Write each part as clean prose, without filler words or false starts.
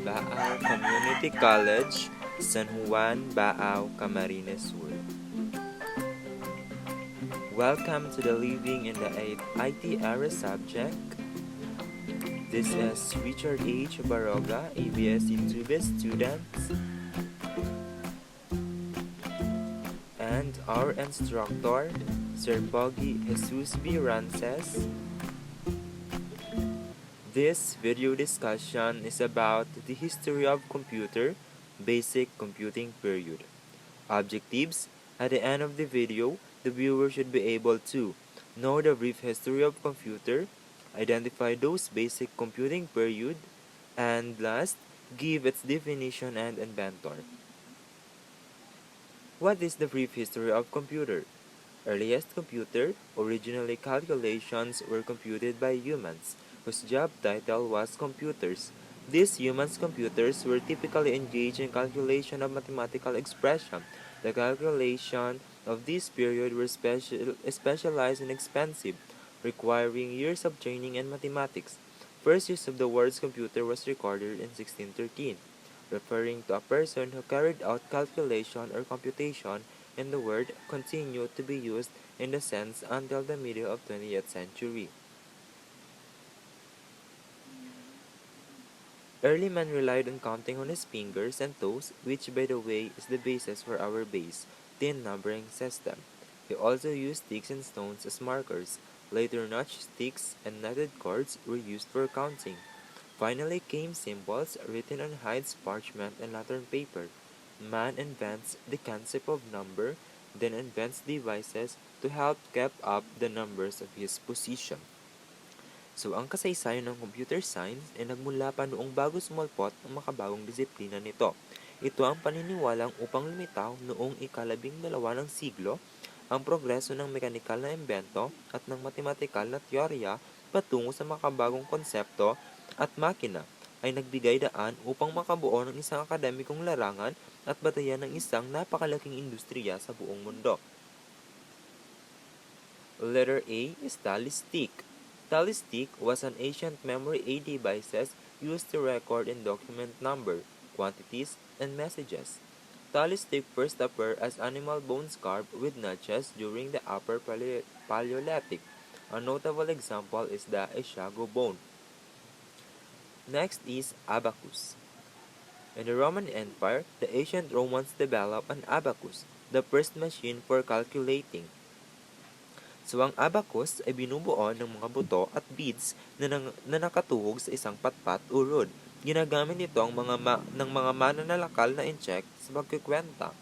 Baao Community College, San Juan, Baao, Camarines Sur. Welcome to the Living in the IT Era subject. This is Richard H. Baroga, ABS-CITUBE student, and our instructor, Sir Pogi Jesus B. Rances. This video discussion is about the history of computer, basic computing period. Objectives: at the end of the video, the viewer should be able to know the brief history of computer, identify those basic computing period, and last, give its definition and inventor. What is the brief history of computer? Earliest computer, originally calculations were computed by humans, whose job title was computers. These humans' computers were typically engaged in calculation of mathematical expression. The calculation of this period were specialized and expensive, requiring years of training in mathematics. First use of the words computer was recorded in 1613, referring to a person who carried out calculation or computation, and the word continued to be used in the sense until the middle of 20th century. Early man relied on counting on his fingers and toes, which by the way is the basis for our base 10 numbering system. He also used sticks and stones as markers. Later notched sticks and knotted cords were used for counting. Finally came symbols written on hides, parchment, and lantern paper. Man invents the concept of number, then invents devices to help keep up the numbers of his position. So, ang kasaysayan ng computer science ay nagmula pa noong bago sumulpot ang makabagong disiplina nito. Ito ang paniniwalang upang lumitaw noong ika-12 ng siglo ang progreso ng mekanikal na imbento at ng matematikal na teorya patungo sa makabagong konsepto at makina ay nagbigay daan upang makabuo ng isang akademikong larangan at batayan ng isang napakalaking industriya sa buong mundo. Letter A is tally stick. Tally stick was an ancient memory aid devices used to record and document number, quantities, and messages. Tally stick first appeared as animal bones carved with notches during the Upper Paleolithic. A notable example is the Ishago bone. Next is abacus. In the Roman Empire, the ancient Romans developed an abacus, the first machine for calculating. So ang abacus ay binubuo ng mga buto at beads na nakatuhog sa isang patpat o rod. Ginagamit ito ng mga mananalakal na incheck sa pagkikwenta.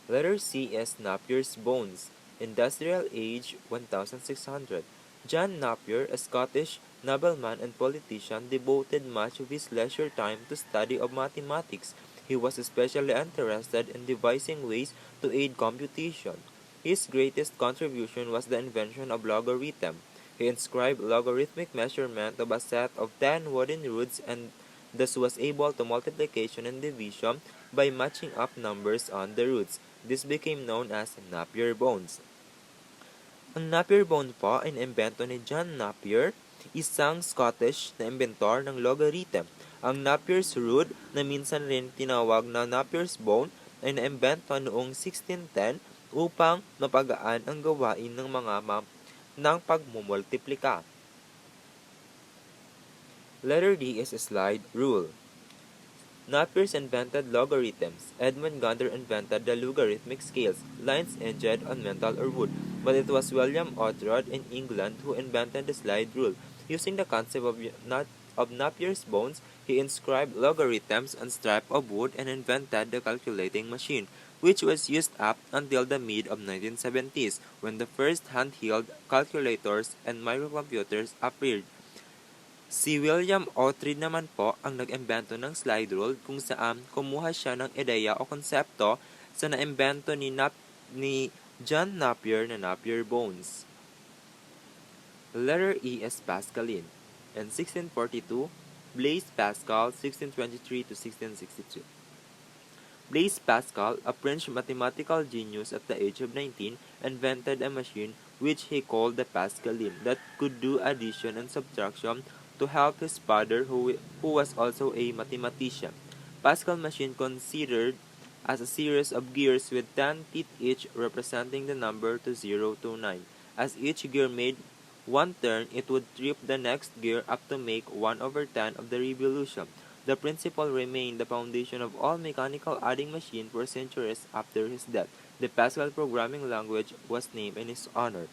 Letter C is Napier's bones. Industrial age 1600. John Napier, a Scottish nobleman and politician, devoted much of his leisure time to study of mathematics. He was especially interested in devising ways to aid computation. His greatest contribution was the invention of logarithm. He inscribed logarithmic measurement of a set of 10 wooden rods and thus was able to multiplication and division by matching up numbers on the roots. This became known as Napier bones. Ang Napier bone po ay naimbento ni John Napier, isang Scottish na inventor ng logarithm. Ang Napier's root, na minsan rin tinawag na Napier's bone, ay naimbento noong 1610 upang mapagaan ang gawain ng pagmumultiplika. Letter D is a slide rule. Napier invented logarithms. Edmund Gundry invented the logarithmic scales, lines edged on metal or wood, but it was William Oughtred in England who invented the slide rule. Using the concept of Napier's bones, he inscribed logarithms on strips of wood and invented the calculating machine, which was used up until the mid of 1970s when the first handheld calculators and microcomputers appeared. Si William Oughtred naman po ang nag-imbento ng slide rule kung saan kumuha siya ng ideya o konsepto sa naimbento ni John Napier na Napier bones. Letter E is Pascaline. In 1642, Blaise Pascal, 1623 to 1662. Blaise Pascal, a French mathematical genius at the age of 19, invented a machine which he called the Pascaline that could do addition and subtraction to help his father, who was also a mathematician. Pascal machine considered as a series of gears with 10 teeth each representing the number to 0 to 9. As each gear made one turn, it would trip the next gear up to make 1 over 10 of the revolution. The principle remained the foundation of all mechanical adding machines for centuries after his death. The Pascal programming language was named in his honor.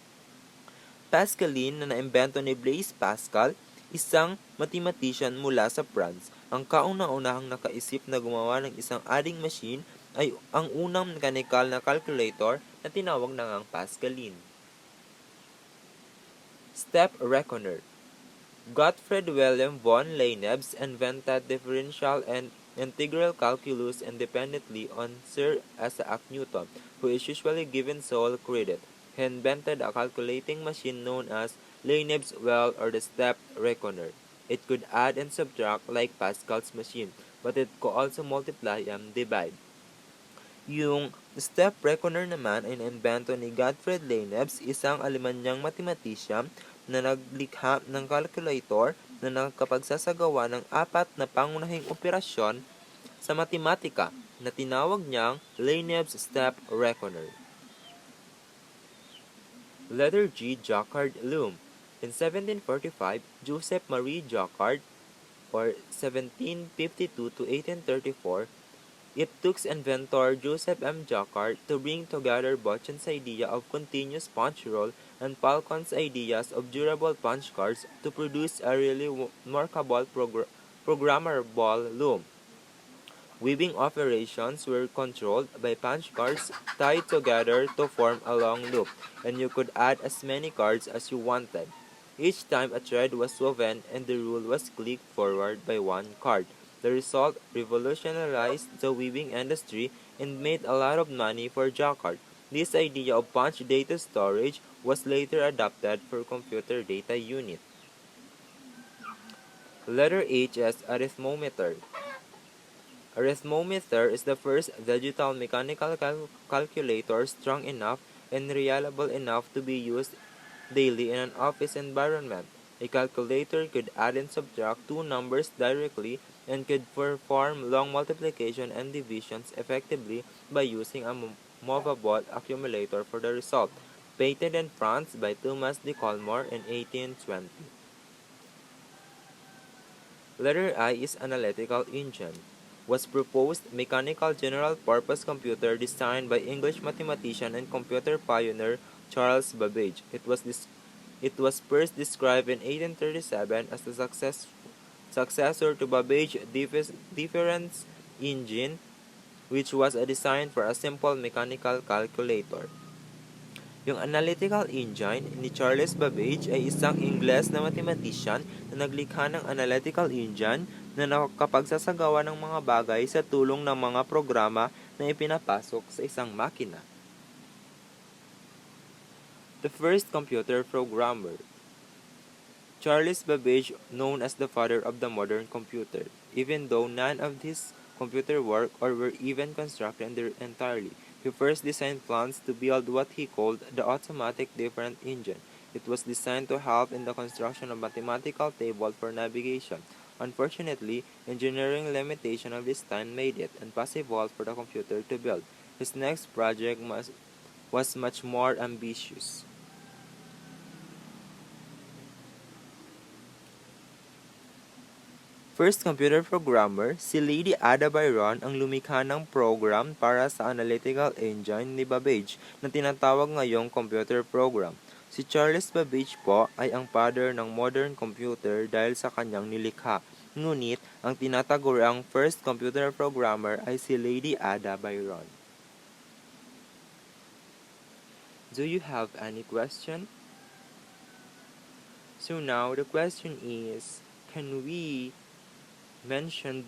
Pascaline na naimbento ni Blaise Pascal, isang mathematician mula sa France. Ang kauna-unahang nakaisip na gumawa ng isang adding machine ay ang unang mechanical na calculator na tinawag na ngang Pascaline. Step Reckoner. Gottfried Wilhelm von Leibniz invented differential and integral calculus independently on Sir Isaac Newton, who is usually given sole credit. He invented a calculating machine known as Leibniz's well or the step reckoner. It could add and subtract like Pascal's machine, but it could also multiply and divide. Yung step reckoner naman ay naimbento ni Gottfried Leibniz, isang Alemanyang mathematician na naglikha ng calculator na nakapagsasagawa ng apat na pangunahing operasyon sa matematika na tinawag niyang Leibniz Step Reckoner. Letter G. Jacquard Loom. In 1745, Joseph Marie Jacquard, or 1752 to 1834, it took inventor Joseph M. Jacquard to bring together Bocchan's idea of continuous punch roll and Falcon's ideas of durable punch cards to produce a really remarkable programmable loom. Weaving operations were controlled by punch cards tied together to form a long loop, and you could add as many cards as you wanted. Each time a thread was woven and the rule was clicked forward by one card. The result revolutionized the weaving industry and made a lot of money for Jacquard. This idea of punch data storage was later adopted for computer data unit. Letter H as arithmometer. Arithmometer is the first digital mechanical calculator strong enough and reliable enough to be used daily in an office environment. A calculator could add and subtract two numbers directly and could perform long multiplication and divisions effectively by using a movable accumulator for the result. Patented in France by Thomas de Colmar in 1820. Letter I is analytical engine. Was proposed mechanical general-purpose computer designed by English mathematician and computer pioneer Charles Babbage. It was first described in 1837 as the successor to Babbage's difference engine, which was a design for a simple mechanical calculator. Yung analytical engine ni Charles Babbage ay isang Ingles na mathematician na naglikha ng analytical engine na nakapagsasagawa ng mga bagay sa tulong ng mga programa na ipinapasok sa isang makina. The first computer programmer. Charles Babbage, known as the father of the modern computer, even though none of his computer work or were even constructed entirely. He first designed plans to build what he called the automatic difference engine. It was designed to help in the construction of mathematical tables for navigation. Unfortunately, engineering limitation of this time made it impossible for the computer to build. His next project was much more ambitious. First computer programmer, si Lady Ada Byron ang lumikha ng program para sa analytical engine ni Babbage na tinatawag ngayong computer program. Si Charles Babbage po ay ang father ng modern computer dahil sa kanyang nilikha. Ngunit, ang tinataguriang first computer programmer ay si Lady Ada Byron. Do you have any question? So now the question is, can we mention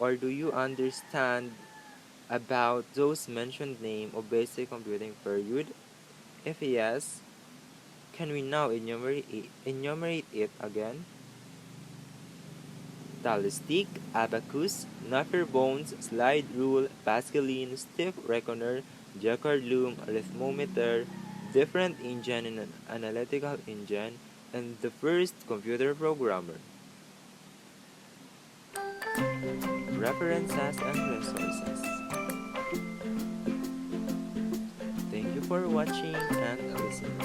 or do you understand about those mentioned name of basic computing period? If yes, can we now enumerate it again? Tally stick, abacus, Napier bones, slide rule, Pascaline, step reckoner, Jacquard loom, arithmometer, different engine and an analytical engine, and the first computer programmer. References and resources. Thank you for watching and listening.